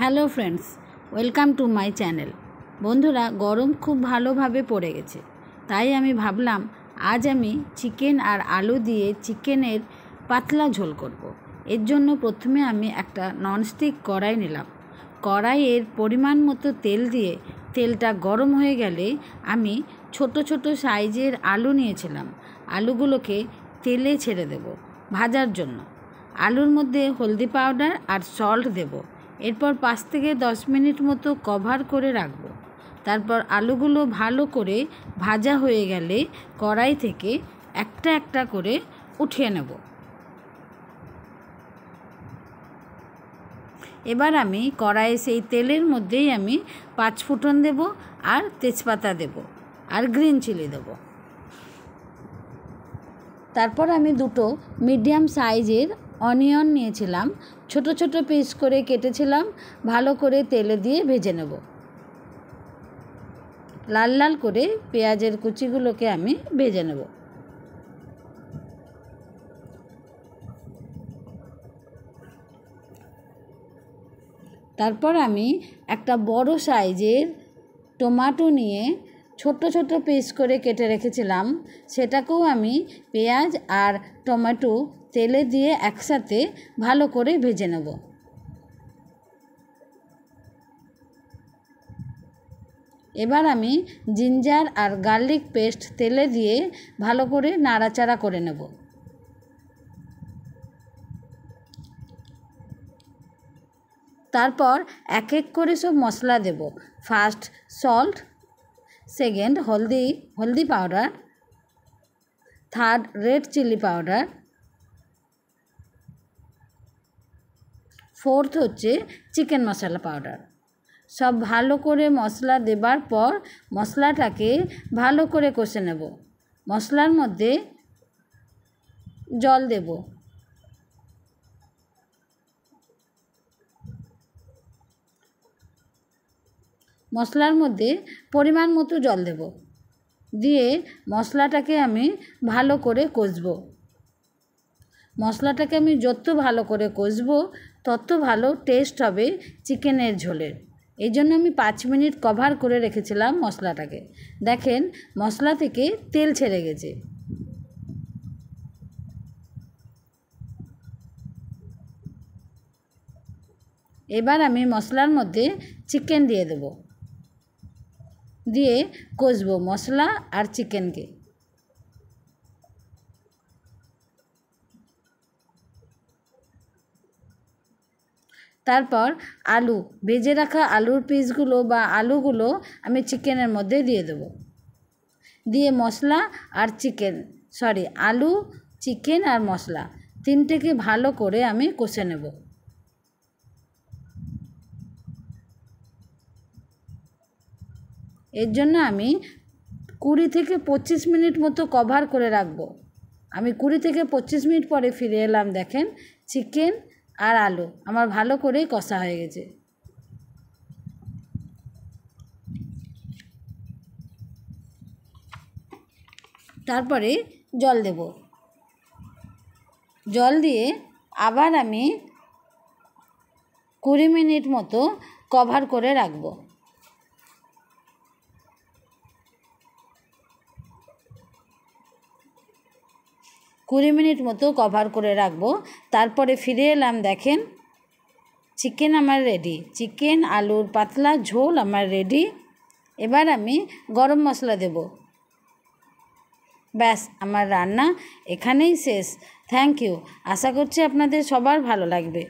Hello friends, welcome to my channel. বন্ধুরা, গরম খুব ভালোভাবে পড়ে গেছে, তাই আমি ভাবলাম আজ আমি চিকেন আর আলু দিয়ে চিকেনের পাতলা ঝোল করব। এর জন্য প্রথমে আমি একটা ননস্টিক কড়াই নিলাম। কড়াইয়ের পরিমাণ মতো তেল দিয়ে তেলটা গরম হয়ে গেলে আমি ছোট ছোট সাইজের আলু নিয়েছিলাম। আলুগুলোকে তেলে ছেড়ে দেব ভাজার জন্য। আলুর মধ্যে হলদি পাউডার আর সল্ট দেব। এরপর 5 থেকে 10 মিনিট মতো কভার করে রাখব। তারপর আলুগুলো ভালো করে ভাজা হয়ে গেলে কড়াই থেকে একটা একটা করে উঠিয়ে নেব। এবার আমি কড়াইয়ে সেই তেলের মধ্যেই আমি 5 ফোড়ন দেব আর তেজপাতা দেব আর গ্রিন চিলি দেব। তারপর আমি দুটো মিডিয়াম সাইজের অনিয়ন নিয়েছিলাম, ছোট ছোট পিস করে কেটেছিলাম। ভালো করে তেলে দিয়ে ভেজে নেব। লাল লাল করে পেঁয়াজের কুচিগুলোকে আমি ভেজে নেব। তারপর আমি একটা বড় সাইজের টমেটো নিয়ে ছোট ছোট পিস করে কেটে রেখেছিলাম, সেটাকেও আমি পেঁয়াজ আর টমেটো তেলে দিয়ে একসাথে ভালো করে ভেজে নেব। এবার আমি জিঞ্জার আর গার্লিক পেস্ট তেলে দিয়ে ভালো করে নাড়াচাড়া করে নেব। তারপর এক এক করে সব মশলা দেব। First salt, second haldi powder, third red chilli powder, fourth হচ্ছে চিকেন মশলা পাউডার। সব ভালো করে মশলা দেবার পর মশলাটাকে ভালো করে কষে নেব। মশলার মধ্যে জল দেব। মশলার মধ্যে পরিমাণ মতো জল দেব, দিয়ে মশলাটাকে আমি ভালো করে কষবো। মশলাটাকে আমি যত ভালো করে কষবো তত ভালো টেস্ট হবে চিকেনের ঝোলের। এই জন্য আমি 5 মিনিট কভার করে রেখেছিলাম মশলাটাকে। দেখেন, মশলা থেকে তেল ছেড়ে গেছে। এবার আমি মশলার মধ্যে চিকেন দিয়ে দেব, দিয়ে কষবো মশলা আর চিকেনকে। তারপর ভেজে রাখা আলুর পিসগুলো বা আলুগুলো আমি চিকেনের মধ্যে দিয়ে দেব। দিয়ে মশলা আর আলু, চিকেন আর মশলা তিনটেকে ভালো করে আমি কষে নেব। এর জন্য আমি 20 থেকে 25 মিনিট মতো কভার করে রাখবো। আমি 20 থেকে 25 মিনিট পরে ফিরে এলাম। দেখেন, চিকেন আর আলু আমার ভালো করেই কষা হয়ে গেছে। তারপরে জল দেব। জল দিয়ে আবার আমি 20 মিনিট মতো কভার করে রাখবো। কুড়ি মিনিট মতো কভার করে রাখবো। তারপরে ফিরে এলাম। দেখেন, চিকেন আমার রেডি। চিকেন আলুর পাতলা ঝোল আমার রেডি। এবার আমি গরম মশলা দেব। ব্যাস, আমার রান্না এখানেই শেষ। Thank you. আশা করছি আপনাদের সবার ভালো লাগবে।